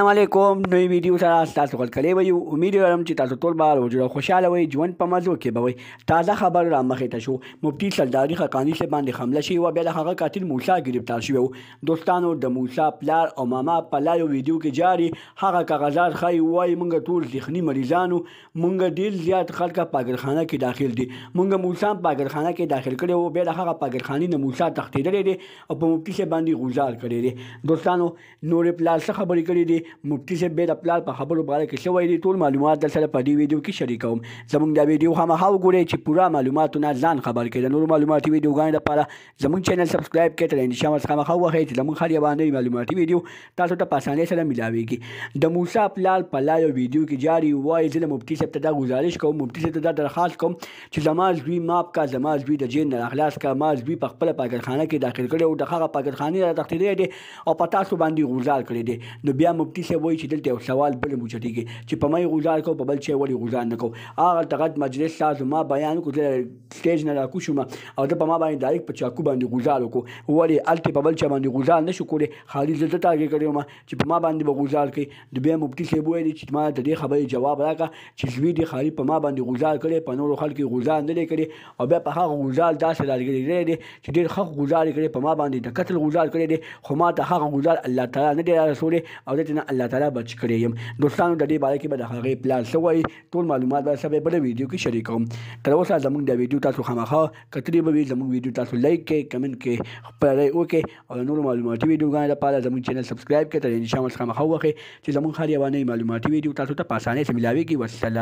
علیکم نوې ویډیو سره تاسو غلکلی به یو امید لرم چې تاسو ټول به روژه خوشحاله وئ ژوند په مزو کې به وئ تازه خبر را مخې ته شو مفتي سرداري حقاني صاحب باندې حمله شوې وه بیا د هغه قاتل موسی ګرفتار شوی و دوستانو د موسی پلار او ماما په لایو ویډیو کې جاري هغه کاغذات ښایي وایي موږ ټول ذهني مریضانو موږ ډېر زیات خلک پاګرخانه کې داخل دي موږ موسی هم پاګرخانه کې داخل کړی و بیا د هغه پاګرخانې نه موسی تښتېدلی دی او په مفتي صاحب باندې غوزار کړی دی دوستانو نورې پلار څه خبرې کړي دي مفتي صاحب بیا د پلار په خبرو باره کې څه وایي دي ټول معلومات در سره په دې ویډیو کې شریکوم زموږ دا ویډیو خامخا وګورئ چې پوره معلوماتو نه ځان خبر کړئ د نورو معلوماتي ویډیوګانو لپاره زموږ چینل سبسکرایب کړئ تر انشاء الله خامخا وښیئ چې زموږ هر یوه نوې معلوماتي ویډیو تاسو ته په اسانۍ سره میلاویږي د موسی پلار په لایو ویډیو کې جاري وایي زه د مفتي صاحب ته دا گزارش کوم مفتي صاحب ته دا درخواست کوم چې زما زوی ماف کا زما زوی د جیل نه راخلاص کا ما زوی په خپله پاګرخانه کې داخل کړی او د هغه پاګرخانې را تښتېدلی دی او په تاسو باندې غوزار کړی دی نو بیا مفتي صاحب وایي چې دلته یو سوال بل مو چټیږي چې په ما یې غوزار کوو په بل چا ولې غوزار نه کوو هغه ته غټ مجلس تاسو ما بیان وکړو زه سټیج نه راکوز شوم او ده په ما باندې ډایرکټ په چاقو باندې غوزار وکړو ولې هلته په بل چا باندې غوزار نه شو کولی خالي زه ده تاګې کړی وم چې په ما باندې به غوزار کوي نو بیا مفتي صاحب ویلي چې ما د دې خبرې جواب راکړه چې زوی دې خالي په ما باندې غوزار کړی په نورو خلکو یې غوزار نه دی کړی او بیا په هغه غوزار داسې راګرېدلی دی چې ډېر ښه غوزار یې کړی په ما باندې د قتل غوزار کړی دی خو ما ته هغه غوزار الله تعالی نه دی رارسولی او دلته نه الله تعالی بچ کړی یم دوستانو د دې باره کې به د هغې پلان څه وایي ټول معلومات به سبا بله ویډیو کې شریکوم تر اوسه زموږ د ویډیو تاسو خامخا کتلې به وي زموږ ویډیو تاسو لایک کړئ کمنټ کړئ خپله رایې وکړئ او د نورو معلوماتي ویډیوګانو لپاره زموږ چینل سبسکرایب کړئ تر انشاءالله خامخا وښیئ چې زموږ هر یوه نوې معلوماتي ویډیو تاسو ته په اسانۍ سره میلاویږي والسلام